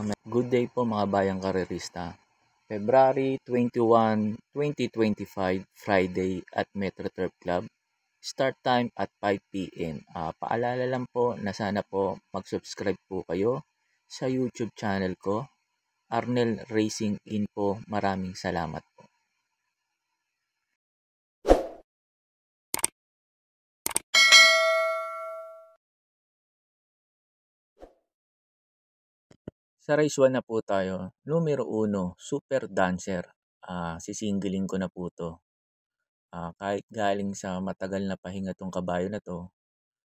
Good day po mga bayang karerista. February 21, 2025, Friday at Metro Turf Club. Start time at 5 p.m. Paalala lang po na sana po mag-subscribe po kayo sa YouTube channel ko, Arnel Racing Info. Maraming salamat po. Sa race 1 na po tayo, numero 1, Super Dancer. Sisingilin ko na po to. Kahit galing sa matagal na pahinga tong kabayo na to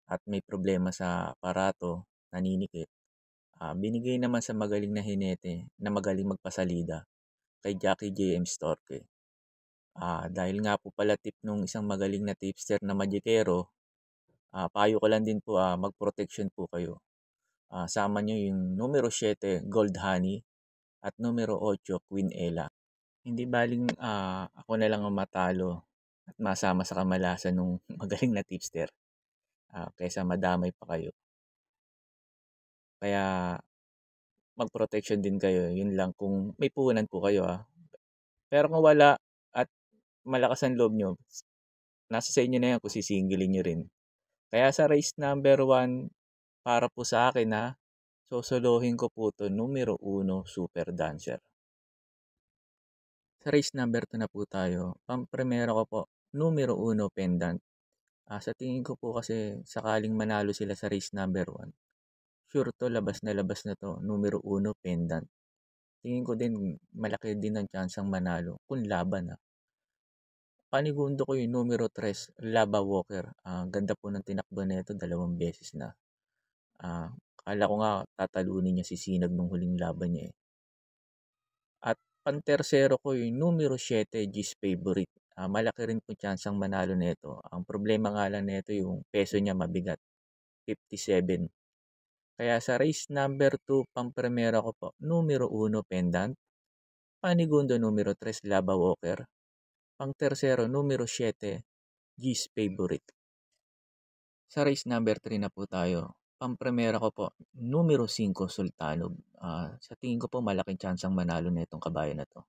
at may problema sa aparato, naninikip, binigay naman sa magaling na hinete na magaling magpasalida kay Jackie J.M. Storke. Dahil nga po pala tip nung isang magaling na tipster na magikero, payo ko lang din po mag-protection po kayo. Sama nyo yung numero 7, Gold Honey, at numero 8, Queen Ella. Hindi baling ako na lang ang matalo at masama sa kamalasan nung magaling na tipster kaysa madamay pa kayo. Kaya mag-protection din kayo. Yun lang kung may puhunan po kayo. Pero kung wala at malakas ang loob nyo, nasa sa inyo na yan kung sisingilin nyo rin. Kaya sa race number 1, para po sa akin sosolohin ko po to numero 1, Super Dancer. Sa race number 2 na po tayo, pampremero ko po, numero 1, Pendant. Sa tingin ko po kasi sakaling manalo sila sa race number 1, sure to, labas na to, numero 1, Pendant. Tingin ko din malaki din ang chance ang manalo kung laban. Panigundo ko yung numero 3, Lava Walker. Ganda po ng tinakbo nito, 2 beses na. Kala ko nga tatalunin niya si Sinag nung huling laban niya. At pantersero ko yung numero 7, G's Favorite. Malaki rin po chance ang manalo nito. Ang problema nga lang nito yung peso niya mabigat, 57. Kaya sa race number 2, pampremera ko po, numero 1, Pendant. Panigundo, numero 3, Lava Walker. Pang tersero, numero 7, G's Favorite. Sa race number 3 na po tayo. Pampremera ko po, numero 5, Sultanov. Sa tingin ko po malaking chance ang manalo na itong kabayo na to.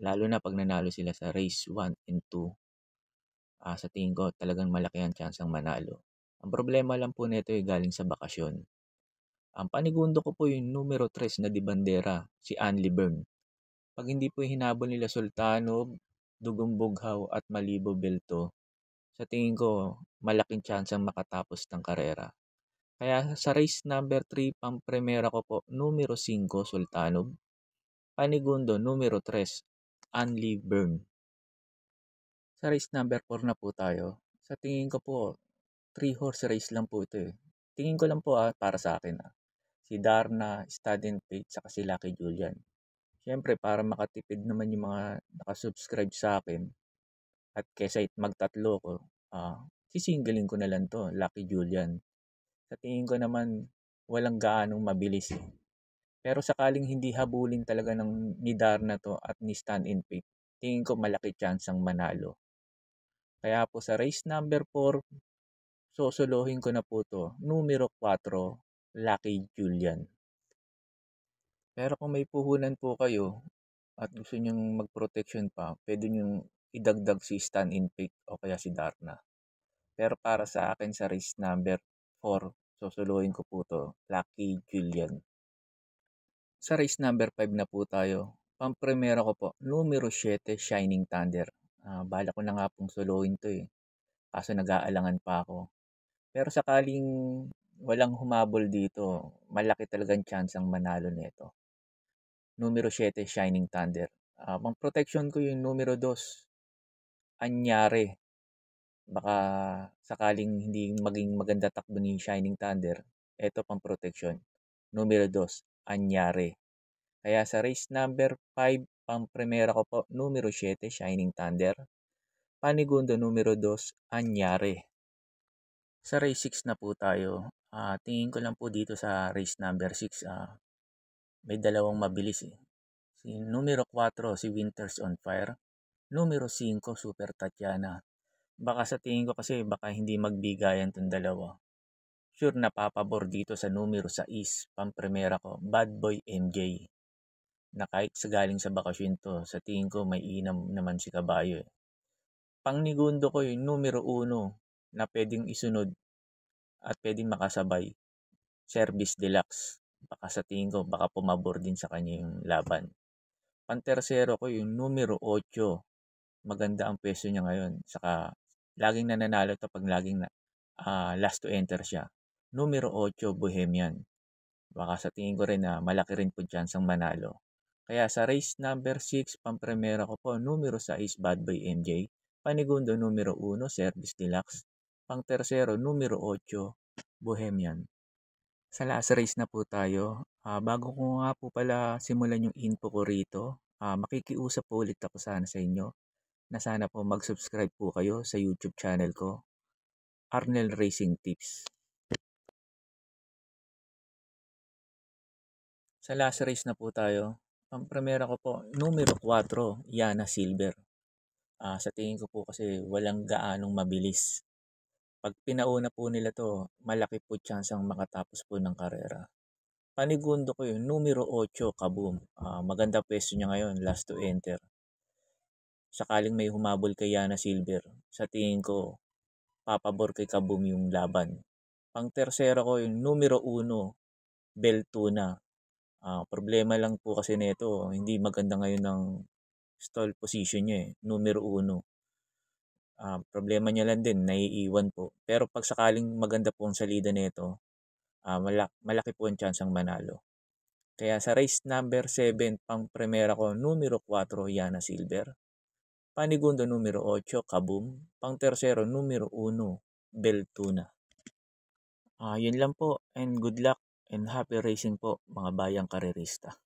Lalo na pag nanalo sila sa race 1 and 2. Sa tingin ko talagang malaki ang chance ang manalo. Ang problema lang po nito ay galing sa bakasyon. Ang panigundo ko po yung numero 3 na di bandera, si Anli Byrne. Pag hindi po hinabol nila Sultanov, Dugong Bughaw at Malibo Belto, sa tingin ko malaking chance ang makatapos ng karera. Kaya sa race number 3, pampremera ko po, numero 5, Sultanov. Panigundo, numero 3, Anli Byrne. Sa race number 4 na po tayo. Sa tingin ko po, 3-horse race lang po ito. Tingin ko lang po para sa akin. Si Darna, Stud and Faith, saka si Lucky Julian. Siyempre, para makatipid naman yung mga nakasubscribe sa akin at kesa magtatlo ko, sisingilin ko na lang to, Lucky Julian. Sa tingin ko naman, walang gaanong mabilis. Pero sakaling hindi habulin talaga ni Darna to at ni Stud and Faith, tingin ko malaki chance ang manalo. Kaya po sa race number 4, sosolohin ko na po to, numero 4, Lucky Julian. Pero kung may puhunan po kayo at gusto nyong mag-protection pa, pwede nyong idagdag si Stan in Faith o kaya si Darna. Pero para sa akin sa race number 4, sosolohin ko po to, Lucky Julian. Sa race number 5 na po tayo. Pampremera ko po, numero 7, Shining Thunder. Bala ko na nga pong solohin to kaso nag-aalangan pa ako. Pero sakaling walang humabol dito, malaki talagang chance ang manalo nito. Numero 7, Shining Thunder. Pang protection ko yung numero 2, Anyare. Baka sakaling hindi maging maganda takbo ni Shining Thunder, ito pang protection. Numero 2, Anyare. Kaya sa race number 5, pang primera ko po, numero 7, Shining Thunder. Panigundo, numero 2, Anyare. Sa race 6 na po tayo. Tingin ko lang po dito sa race number 6, may dalawang mabilis Si numero 4, si Winters on Fire. Numero 5, Super Tatiana. Baka sa tingin ko kasi baka hindi magbigayan itong dalawa. Sure na papabor dito sa numero 6, pampremera ko, Bad Boy MJ. Na kahit sa galing sa bakasyon to, sa tingin ko may inam naman si Kabayo eh. Pangnigundo ko yung numero 1 na pwedeng isunod at pwedeng makasabay, Service Deluxe. Baka sa tingin ko, baka pumabor din sa kanya yung laban. Pantersero ko yung numero 8. Maganda ang pwesto niya ngayon. Saka laging nananalo to pag laging last to enter siya. Numero 8, Bohemian. Baka sa tingin ko rin na malaki rin po ang manalo. Kaya sa race number 6, pampremera ko po, numero 6, Bad Boy MJ. Panigundo, numero 1, Service Deluxe. Pang tersero, numero 8, Bohemian. Sa last race na po tayo. Bago ko nga po pala simulan yung info ko rito, makikiusap po ulit ako sana sa inyo na sana po mag-subscribe po kayo sa YouTube channel ko, Arnel Racing Tips. Sa last race na po tayo. Ang primera ko po, numero 4, Yana Silver. Sa tingin ko po kasi walang gaanong mabilis. Pag pinauna po nila to, malaki po tsansang makatapos po ng karera. Panigundo ko yung numero 8, Kaboom. Maganda pwesto niya ngayon, last to enter. Sakaling may humabol kay Yana Silver, sa tingin ko, papabor kay Kaboom yung laban. Pang tersero ko yung numero 1, Beltuna. Problema lang po kasi nito, hindi maganda ngayon ng stall position niya eh, numero 1. Problema niya lang din, naiiwan po. Pero pag sakaling maganda po ang salida nito, malaki po ang chance ang manalo. Kaya sa race number 7, pang primera ko, numero 4, Yana Silver. Panigundo, numero 8, Kaboom. Pang tersero, numero 1, Beltuna. Yun lang po, and good luck and happy racing po mga bayang karerista.